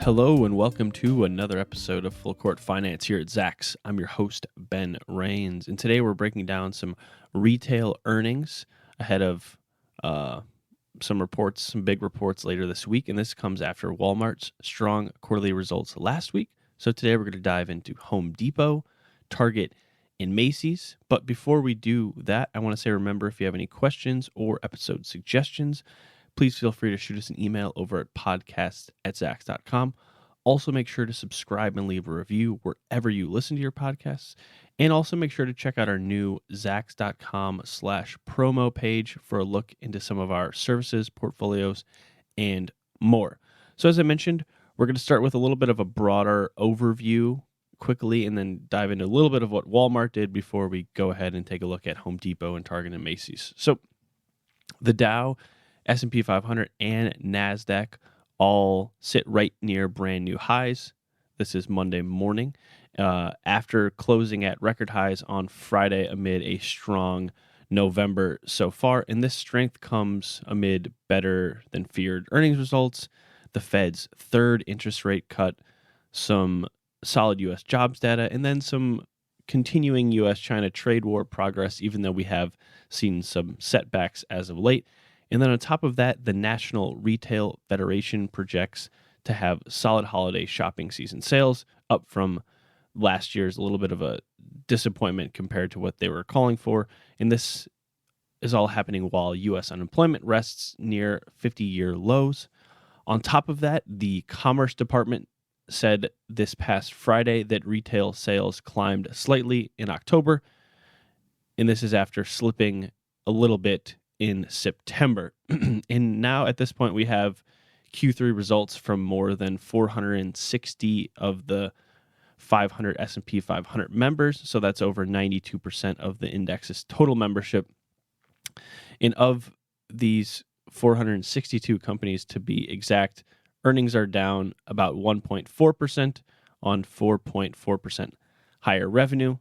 Hello and welcome to another episode of Full Court Finance here at Zacks. I'm your host, Ben Rains, and today we're breaking down some retail earnings ahead of some big reports later this week, and this comes after Walmart's strong quarterly results last week. So today we're going to dive into Home Depot, Target, and Macy's. But before we do that, I want to say, remember, if you have any questions or episode suggestions, please feel free to shoot us an email over at podcast@zacks.com. Also, make sure to subscribe and leave a review wherever you listen to your podcasts. And also make sure to check out our new Zacks.com/promo page for a look into some of our services, portfolios, and more. So as I mentioned, we're going to start with a little bit of a broader overview quickly and then dive into a little bit of what Walmart did before we go ahead and take a look at Home Depot and Target and Macy's. So the Dow, S&P 500, and NASDAQ all sit right near brand new highs. This is Monday morning, after closing at record highs on Friday amid a strong November so far. And this strength comes amid better than feared earnings results, the Fed's third interest rate cut, some solid U.S. jobs data, and then some continuing U.S.-China trade war progress, even though we have seen some setbacks as of late. And then on top of that, the National Retail Federation projects to have solid holiday shopping season sales, up from last year's a little bit of a disappointment compared to what they were calling for. And this is all happening while U.S. unemployment rests near 50-year lows. On top of that, the Commerce Department said this past Friday that retail sales climbed slightly in October, and this is after slipping a little bit in September. And now at this point, we have Q3 results from more than 460 of the 500 S&P 500 members. So that's over 92% of the index's total membership. And of these 462 companies, to be exact, earnings are down about 1.4% on 4.4% higher revenue.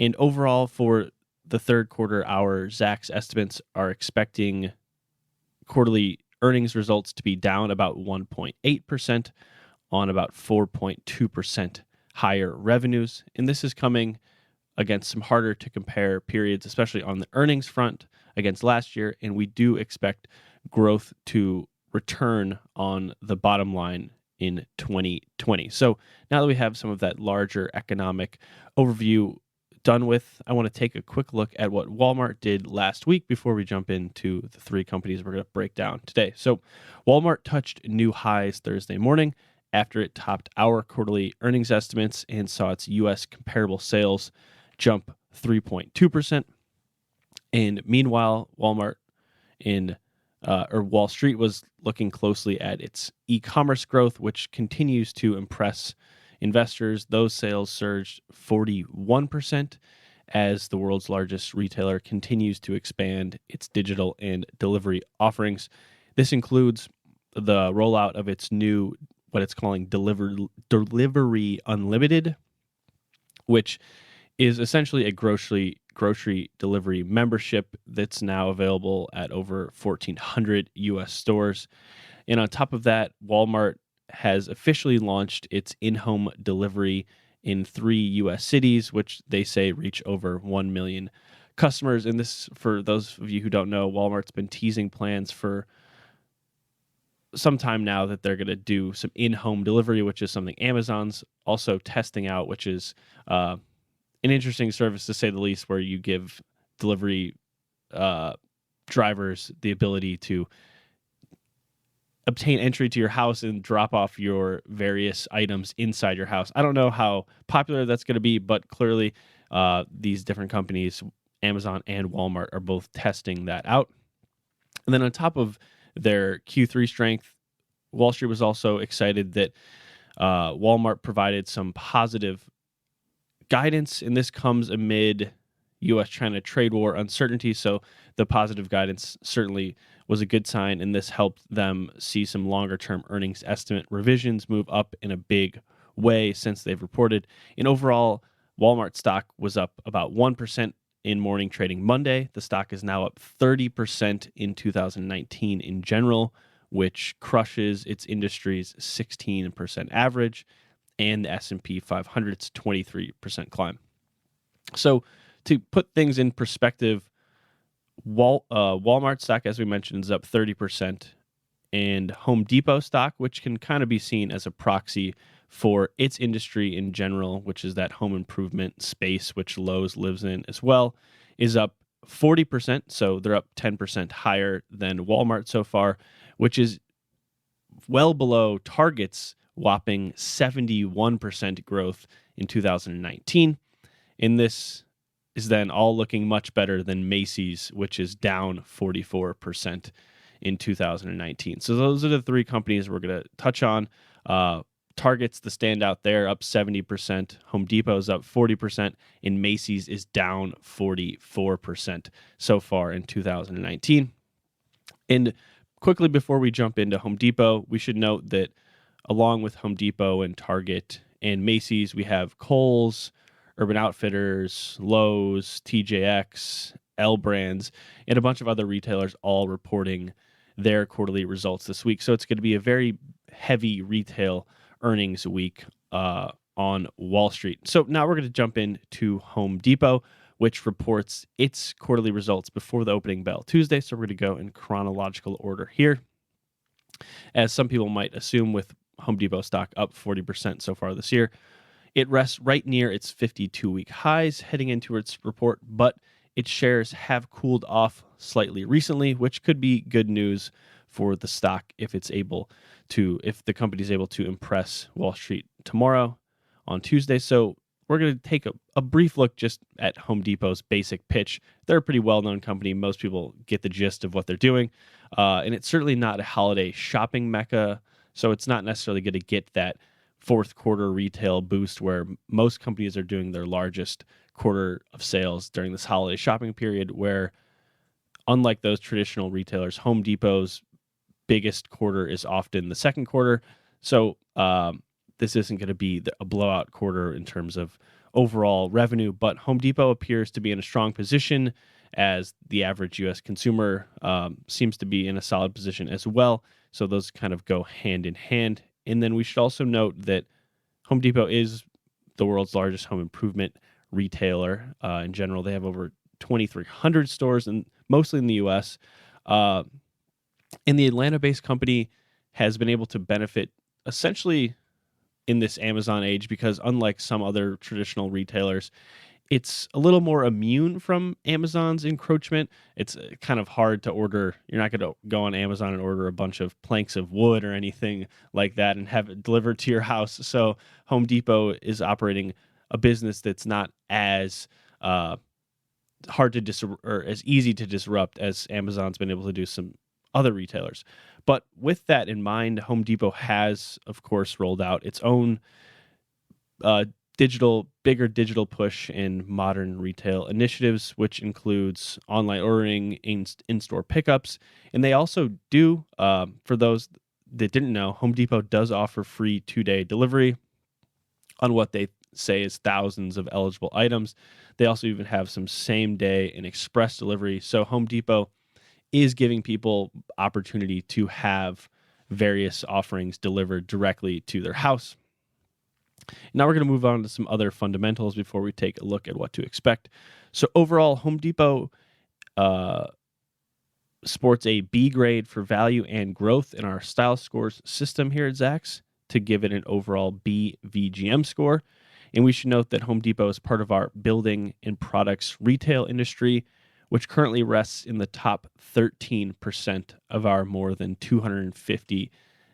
And overall, for the third quarter, our Zacks estimates are expecting quarterly earnings results to be down about 1.8% on about 4.2% higher revenues. And this is coming against some harder to compare periods, especially on the earnings front against last year. And we do expect growth to return on the bottom line in 2020. So now that we have some of that larger economic overview done with, I want to take a quick look at what Walmart did last week before we jump into the three companies we're going to break down today. So Walmart touched new highs Thursday morning after it topped our quarterly earnings estimates and saw its U.S. comparable sales jump 3.2%. And meanwhile, Wall Street was looking closely at its e-commerce growth, which continues to impress investors. Those sales surged 41% as the world's largest retailer continues to expand its digital and delivery offerings. This includes the rollout of its new, what it's calling Delivery Unlimited, which is essentially a grocery delivery membership that's now available at over 1,400 U.S. stores. And on top of that, Walmart has officially launched its in-home delivery in 3 U.S. cities, which they say reach over 1 million customers. And this, for those of you who don't know, Walmart's been teasing plans for some time now that they're going to do some in-home delivery, which is something Amazon's also testing out, which is an interesting service to say the least, where you give delivery drivers the ability to obtain entry to your house and drop off your various items inside your house. I don't know how popular that's going to be, but clearly these different companies, Amazon and Walmart, are both testing that out. And then on top of their Q3 strength, Wall Street was also excited that Walmart provided some positive guidance, and this comes amid U.S.-China trade war uncertainty. So the positive guidance certainly was a good sign, and this helped them see some longer-term earnings estimate revisions move up in a big way since they've reported. And overall, Walmart stock was up about 1% in morning trading Monday. The stock is now up 30% in 2019 in general, which crushes its industry's 16% average, and the S&P 500's 23% climb. So to put things in perspective, Walmart stock, as we mentioned, is up 30%, and Home Depot stock, which can kind of be seen as a proxy for its industry in general, which is that home improvement space, which Lowe's lives in as well, is up 40%. So they're up 10% higher than Walmart so far, which is well below Target's whopping 71% growth in 2019. And this is then all looking much better than Macy's, which is down 44% in 2019. So those are the three companies we're going to touch on. Target's the standout there, up 70%. Home Depot's up 40%, and Macy's is down 44% so far in 2019. And quickly before we jump into Home Depot, we should note that along with Home Depot and Target and Macy's, we have Kohl's, Urban Outfitters, Lowe's, TJX, L Brands, and a bunch of other retailers all reporting their quarterly results this week. So it's going to be a very heavy retail earnings week on Wall Street. So now we're going to jump into Home Depot, which reports its quarterly results before the opening bell Tuesday. So we're going to go in chronological order here. As some people might assume, with Home Depot stock up 40% so far this year, it rests right near its 52-week highs heading into its report, but its shares have cooled off slightly recently, which could be good news for the stock if the company is able to impress Wall Street tomorrow on Tuesday. So we're going to take a brief look just at Home Depot's basic pitch. They're a pretty well-known company. Most people get the gist of what they're doing. And it's certainly not a holiday shopping mecca, so it's not necessarily going to get that fourth quarter retail boost where most companies are doing their largest quarter of sales during this holiday shopping period, where unlike those traditional retailers, Home Depot's biggest quarter is often the second quarter. So this isn't going to be a blowout quarter in terms of overall revenue, but Home Depot appears to be in a strong position as the average U.S. consumer seems to be in a solid position as well. So those kind of go hand in hand. And then we should also note that Home Depot is the world's largest home improvement retailer. In general, they have over 2,300 stores, and mostly in the U.S. And the Atlanta-based company has been able to benefit essentially in this Amazon age because, unlike some other traditional retailers, it's a little more immune from Amazon's encroachment. It's kind of hard to order. You're not going to go on Amazon and order a bunch of planks of wood or anything like that and have it delivered to your house. So Home Depot is operating a business that's not as hard to or as easy to disrupt as Amazon's been able to do some other retailers. But with that in mind, Home Depot has, of course, rolled out its own bigger digital push in modern retail initiatives, which includes online ordering, in-store pickups. And they also do, for those that didn't know, Home Depot does offer free 2-day delivery on what they say is thousands of eligible items. They also even have some same-day and express delivery. So Home Depot is giving people opportunity to have various offerings delivered directly to their house. Now we're going to move on to some other fundamentals before we take a look at what to expect. So overall, Home Depot sports a B grade for value and growth in our style scores system here at Zacks to give it an overall B VGM score. And we should note that Home Depot is part of our building and products retail industry, which currently rests in the top 13% of our more than 250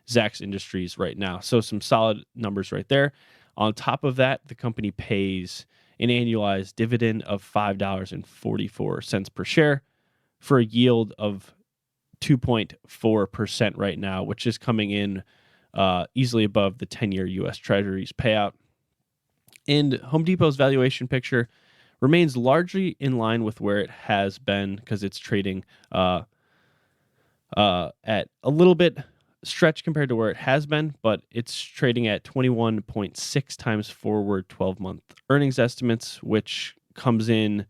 Zacks industries right now. So some solid numbers right there. On top of that, the company pays an annualized dividend of $5.44 per share for a yield of 2.4% right now, which is coming in easily above the 10-year U.S. Treasuries payout. And Home Depot's valuation picture remains largely in line with where it has been because it's trading at a little bit stretch compared to where it has been, but it's trading at 21.6 times forward 12-month earnings estimates, which comes in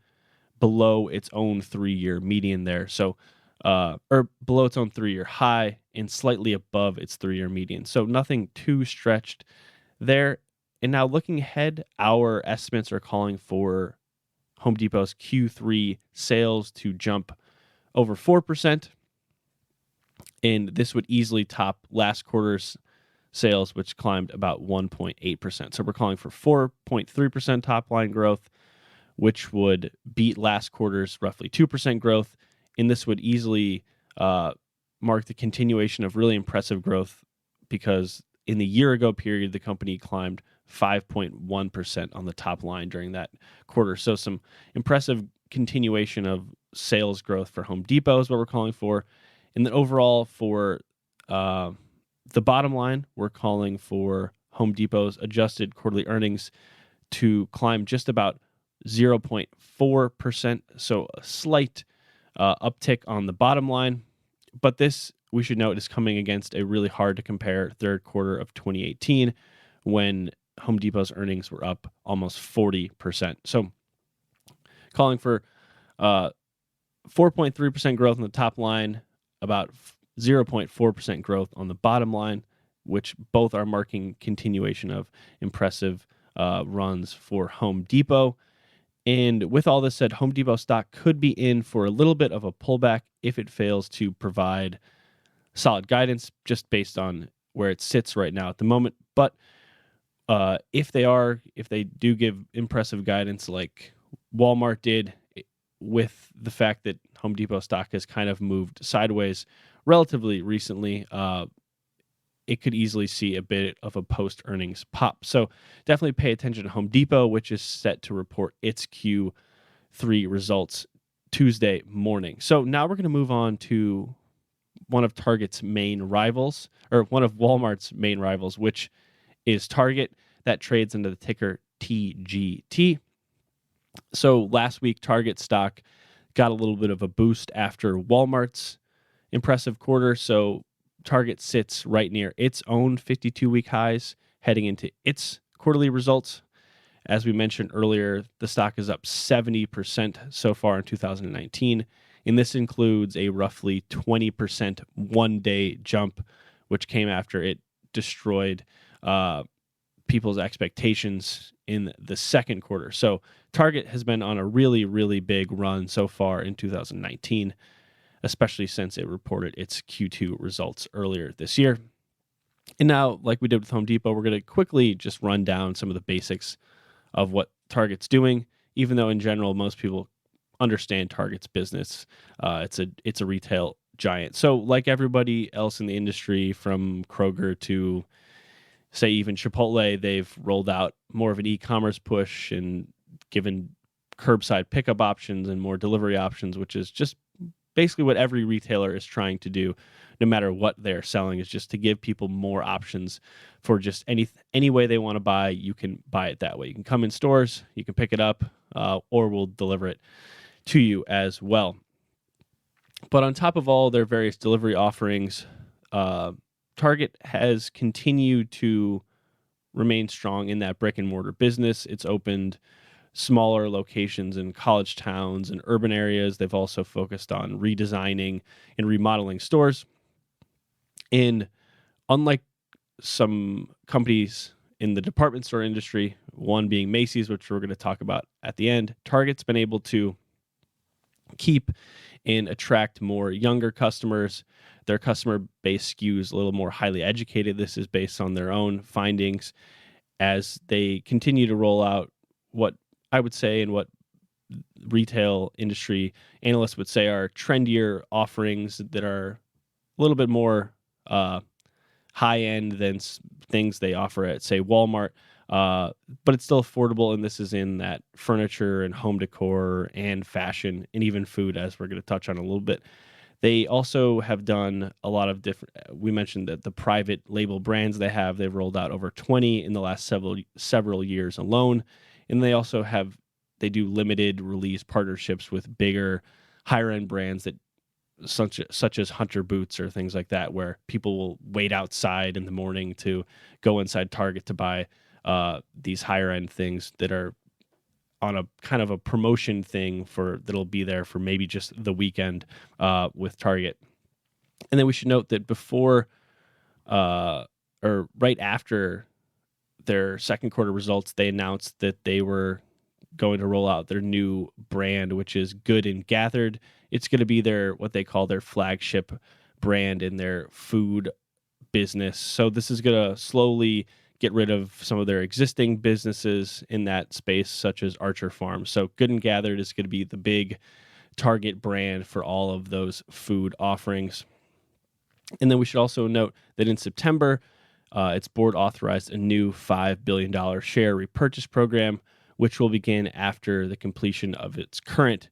below its own 3-year median there. So or below its own 3-year high and slightly above its 3-year median. So nothing too stretched there. And now looking ahead, our estimates are calling for Home Depot's Q3 sales to jump over 4%. And this would easily top last quarter's sales, which climbed about 1.8%. So we're calling for 4.3% top line growth, which would beat last quarter's roughly 2% growth. And this would easily mark the continuation of really impressive growth, because in the year ago period, the company climbed 5.1% on the top line during that quarter. So some impressive continuation of sales growth for Home Depot is what we're calling for. And then overall for the bottom line, we're calling for Home Depot's adjusted quarterly earnings to climb just about 0.4%. So a slight uptick on the bottom line. But this, we should note, is coming against a really hard to compare third quarter of 2018 when Home Depot's earnings were up almost 40%. So calling for 4.3% growth on the top line, about 0.4% growth on the bottom line, which both are marking continuation of impressive runs for Home Depot. And with all this said, Home Depot stock could be in for a little bit of a pullback if it fails to provide solid guidance just based on where it sits right now at the moment. But if they do give impressive guidance like Walmart did, with the fact that Home Depot stock has kind of moved sideways relatively recently, it could easily see a bit of a post-earnings pop. So definitely pay attention to Home Depot, which is set to report its Q3 results Tuesday morning. So now we're going to move on to one of Target's main rivals, or one of Walmart's main rivals, which is Target, that trades under the ticker TGT. So last week, Target stock got a little bit of a boost after Walmart's impressive quarter. So Target sits right near its own 52-week highs heading into its quarterly results. As we mentioned earlier, the stock is up 70% so far in 2019, and this includes a roughly 20% one-day jump, which came after it destroyed people's expectations in the second quarter. So Target has been on a really, really big run so far in 2019, especially since it reported its Q2 results earlier this year. And now, like we did with Home Depot, we're going to quickly just run down some of the basics of what Target's doing, even though in general most people understand Target's business. It's a retail giant. So like everybody else in the industry, from Kroger to say even Chipotle, they've rolled out more of an e-commerce push and given curbside pickup options and more delivery options, which is just basically what every retailer is trying to do, no matter what they're selling, is just to give people more options for just any way they want to buy. You can buy it that way. You can come in stores, you can pick it up, or we'll deliver it to you as well. But on top of all their various delivery offerings, Target has continued to remain strong in that brick and mortar business. It's opened smaller locations in college towns and urban areas. They've also focused on redesigning and remodeling stores. And unlike some companies in the department store industry, one being Macy's, which we're going to talk about at the end, Target's been able to keep and attract more younger customers. Their customer base skews a little more highly educated. This is based on their own findings as they continue to roll out what I would say and what retail industry analysts would say are trendier offerings that are a little bit more high-end than things they offer at, say, Walmart. But it's still affordable, and this is in that furniture and home decor and fashion and even food, as we're going to touch on a little bit. They also have done a lot of different, we mentioned that the private label brands they've rolled out over 20 in the last several years alone. And they do limited release partnerships with bigger, higher end brands that such as Hunter boots or things like that, where people will wait outside in the morning to go inside Target to buy these higher end things that are on a kind of a promotion thing that'll be there for maybe just the weekend with Target. And then we should note that before or right after their second quarter results, they announced that they were going to roll out their new brand, which is Good and Gathered. It's going to be what they call their flagship brand in their food business. So this is going to slowly get rid of some of their existing businesses in that space, such as Archer Farms. So Good and Gathered is going to be the big Target brand for all of those food offerings. And then we should also note that in September, its board authorized a new $5 billion share repurchase program, which will begin after the completion of its current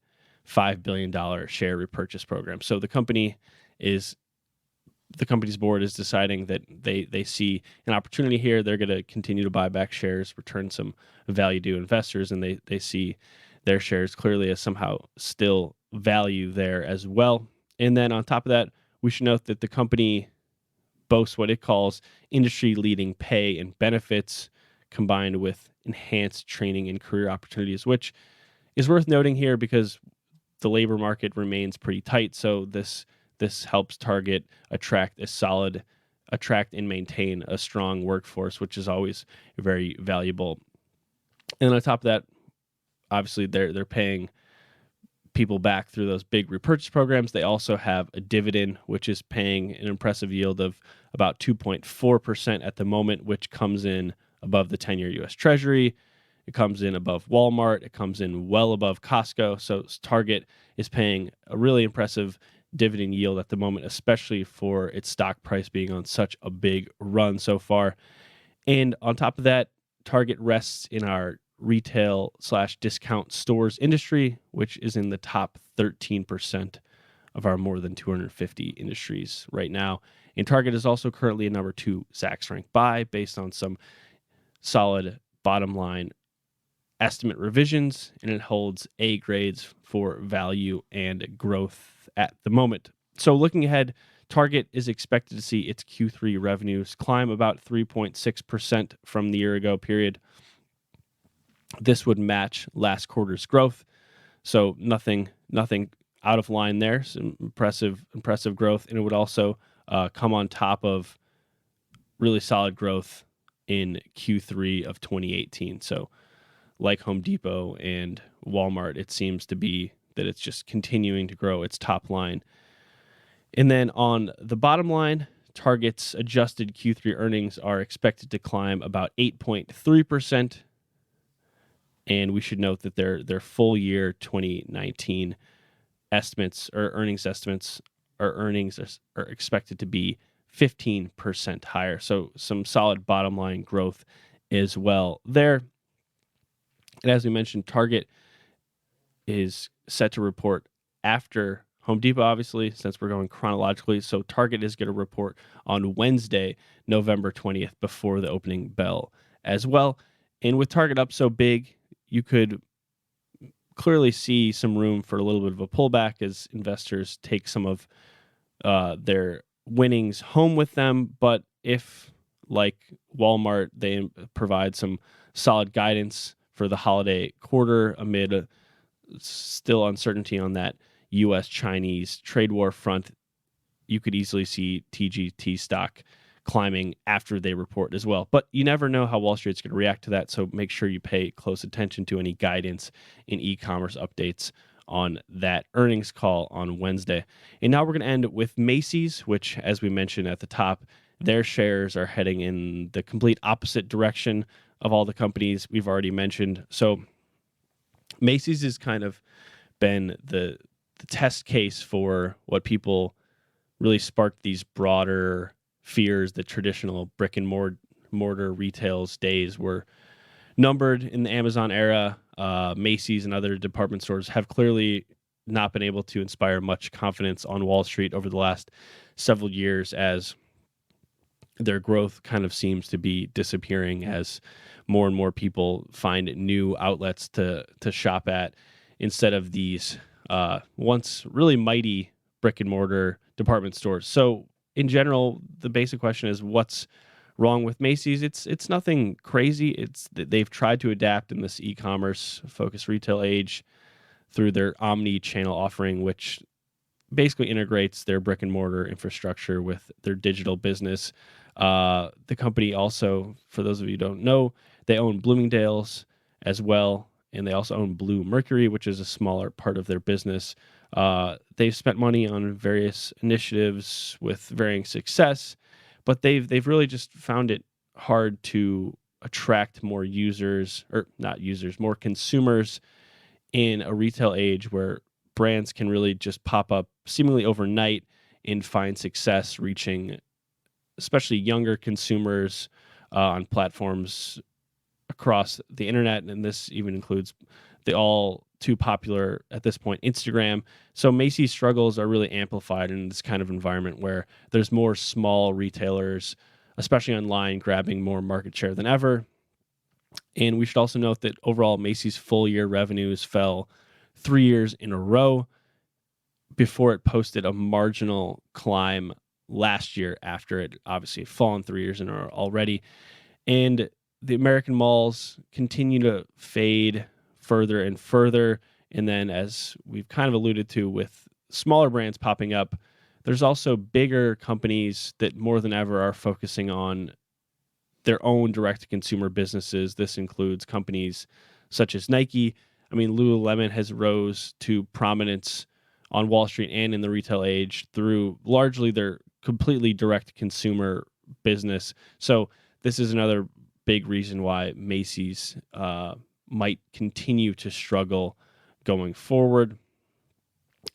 $5 billion share repurchase program. So the company's board is deciding that they see an opportunity here. They're going to continue to buy back shares, return some value to investors, and they see their shares clearly as somehow still value there as well. And then on top of that, we should note that the company boasts what it calls industry-leading pay and benefits combined with enhanced training and career opportunities, which is worth noting here because the labor market remains pretty tight. So this helps Target attract and maintain a strong workforce, which is always very valuable. And on top of that, obviously they're paying people back through those big repurchase programs. They also have a dividend, which is paying an impressive yield of about 2.4% at the moment, which comes in above the 10-year U.S. Treasury. It comes in above Walmart. It comes in well above Costco. So Target is paying a really impressive dividend yield at the moment, especially for its stock price being on such a big run so far. And on top of that, Target rests in our retail/discount stores industry, which is in the top 13% of our more than 250 industries right now. And Target is also currently a number 2 Zacks ranked buy based on some solid bottom line estimate revisions, and it holds A grades for value and growth at the moment. So looking ahead, Target is expected to see its Q3 revenues climb about 3.6% from the year ago period. This would match last quarter's growth. So nothing out of line there. Some impressive growth. And it would also come on top of really solid growth in Q3 of 2018. So like Home Depot and Walmart, it seems to be that it's just continuing to grow its top line. And then on the bottom line, Target's adjusted Q3 earnings are expected to climb about 8.3%. And we should note that their full year 2019 estimates or earnings are expected to be 15% higher. So some solid bottom line growth as well there. And as we mentioned, Target is set to report after Home Depot, obviously, since we're going chronologically. So Target is going to report on Wednesday, November 20th, before the opening bell as well. And with Target up so big, you could clearly see some room for a little bit of a pullback as investors take some of their winnings home with them. But if, like Walmart, they provide some solid guidance for the holiday quarter amid still uncertainty on that U.S.-Chinese trade war front, you could easily see TGT stock climbing after they report as well. But you never know how Wall Street's going to react to that, so make sure you pay close attention to any guidance in e-commerce updates on that earnings call on Wednesday. And now we're going to end with Macy's, which, as we mentioned at the top, their shares are heading in the complete opposite direction of all the companies we've already mentioned. So Macy's has kind of been the test case for what people really sparked these broader fears that traditional brick and mortar retail's days were numbered in the Amazon era. Macy's and other department stores have clearly not been able to inspire much confidence on Wall Street over the last several years, as their growth kind of seems to be disappearing as more and more people find new outlets to shop at instead of these once really mighty brick and mortar department stores. So in general, the basic question is, what's wrong with Macy's. It's nothing crazy. It's that they've tried to adapt in this e-commerce focused retail age through their omni-channel offering, which basically integrates their brick and mortar infrastructure with their digital business. The company also, for those of you who don't know, they own Bloomingdale's as well, and they also own Blue Mercury, which is a smaller part of their business. They've spent money on various initiatives with varying success, but they've really just found it hard to attract more users, or not users, more consumers in a retail age where brands can really just pop up seemingly overnight and find success reaching especially younger consumers on platforms across the internet. And this even includes the all too popular at this point Instagram. So Macy's struggles are really amplified in this kind of environment where there's more small retailers, especially online, grabbing more market share than ever. And we should also note that overall Macy's full year revenues fell 3 years in a row before it posted a marginal climb last year after it obviously had fallen 3 years in a row already. And the American malls continue to fade further and further. And then, as we've kind of alluded to with smaller brands popping up, there's also bigger companies that more than ever are focusing on their own direct-to-consumer businesses. This includes companies such as Nike. I mean, Lululemon has rose to prominence on Wall Street and in the retail age through largely their completely direct-to-consumer business. So this is another big reason why Macy's might continue to struggle going forward.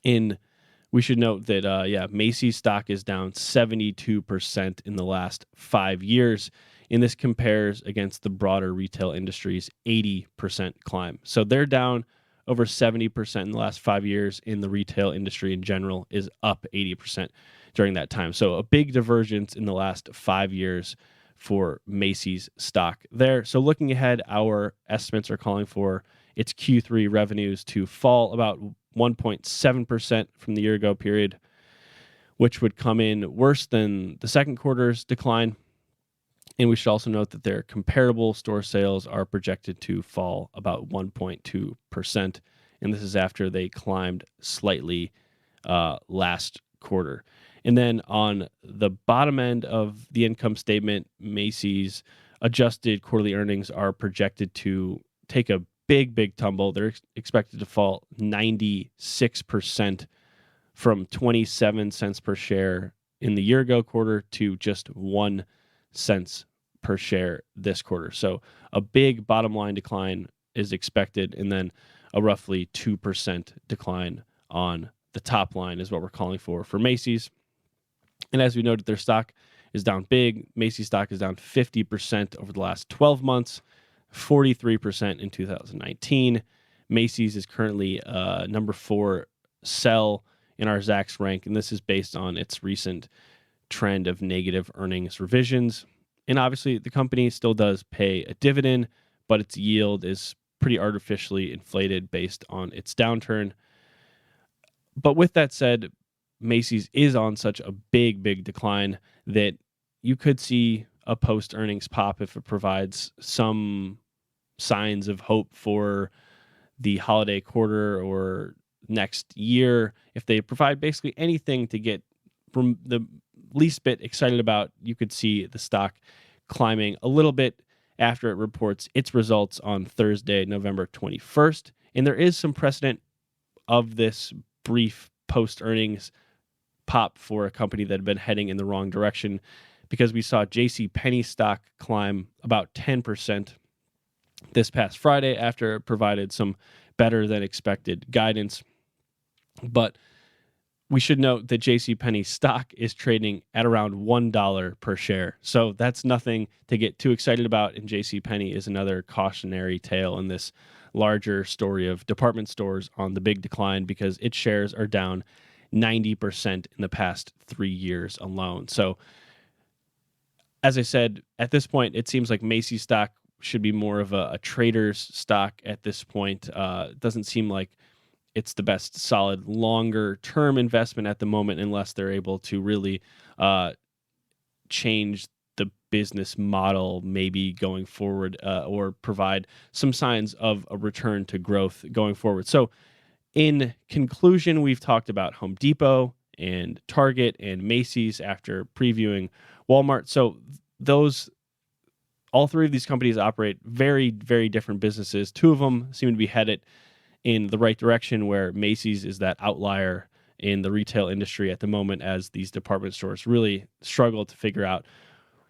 We should note that, Macy's stock is down 72% in the last 5 years. And this compares against the broader retail industry's 80% climb. So they're down over 70% in the last 5 years, and the retail industry in general is up 80% during that time. So a big divergence in the last 5 years for Macy's stock there. So looking ahead, our estimates are calling for its Q3 revenues to fall about 1.7% from the year ago period, which would come in worse than the second quarter's decline. And we should also note that their comparable store sales are projected to fall about 1.2%. And this is after they climbed slightly last quarter. And then on the bottom end of the income statement, Macy's adjusted quarterly earnings are projected to take a big tumble. They're expected to fall 96% from 27 cents per share in the year ago quarter to just 1 cents per share this quarter. So a big bottom line decline is expected, and then a roughly 2% decline on the top line is what we're calling for Macy's. And as we noted, their stock is down big. Macy's stock is down 50% over the last 12 months, 43% in 2019. Macy's is currently number 4 sell in our Zacks rank, and this is based on its recent trend of negative earnings revisions. And obviously, the company still does pay a dividend, but its yield is pretty artificially inflated based on its downturn. But with that said, Macy's is on such a big decline that you could see a post-earnings pop if it provides some signs of hope for the holiday quarter or next year. If they provide basically anything to get from the least bit excited about, you could see the stock climbing a little bit after it reports its results on Thursday, November 21st. And there is some precedent of this brief post-earnings pop for a company that had been heading in the wrong direction, because we saw JCPenney stock climb about 10% this past Friday after it provided some better than expected guidance. But we should note that JCPenney stock is trading at around $1 per share. So that's nothing to get too excited about. And JCPenney is another cautionary tale in this larger story of department stores on the big decline, because its shares are down 90% in the past 3 years alone. So as I said, at this point, it seems like Macy's stock should be more of a trader's stock at this point. It doesn't seem like it's the best solid longer term investment at the moment, unless they're able to really change the business model maybe going forward, or provide some signs of a return to growth going forward. So in conclusion, we've talked about Home Depot and Target and Macy's after previewing Walmart. So all three of these companies operate very, very different businesses. Two of them seem to be headed in the right direction, where Macy's is that outlier in the retail industry at the moment, as these department stores really struggle to figure out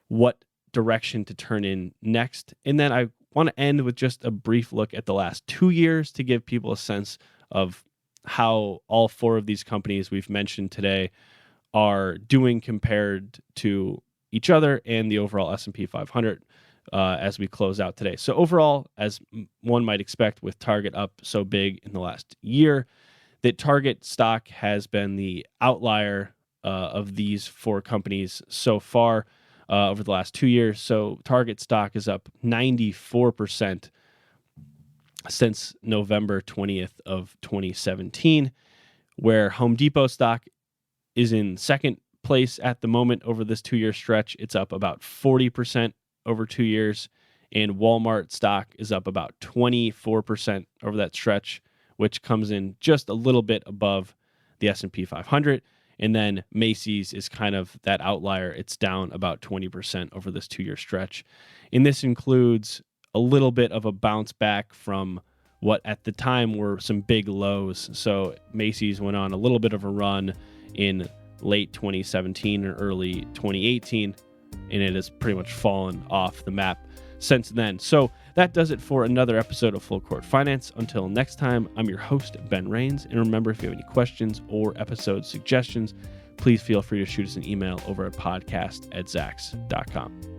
what direction to turn in next. And then I want to end with just a brief look at the last 2 years to give people a sense of how all four of these companies we've mentioned today are doing compared to each other and the overall S&P 500 as we close out today. So overall, as one might expect with Target up so big in the last year, that Target stock has been the outlier of these four companies so far over the last 2 years. So Target stock is up 94% since November 20th of 2017, where Home Depot stock is in second place at the moment over this 2-year stretch. It's up about 40% over 2 years, and Walmart stock is up about 24% over that stretch, which comes in just a little bit above the S&P 500. And then Macy's is kind of that outlier. It's down about 20% over this 2-year stretch. And this includes a little bit of a bounce back from what at the time were some big lows. So Macy's went on a little bit of a run in late 2017 or early 2018, and it has pretty much fallen off the map since then. So that does it for another episode of Full Court Finance. Until next time, I'm your host, Ben Rains. And remember, if you have any questions or episode suggestions, please feel free to shoot us an email over at podcast@zacks.com.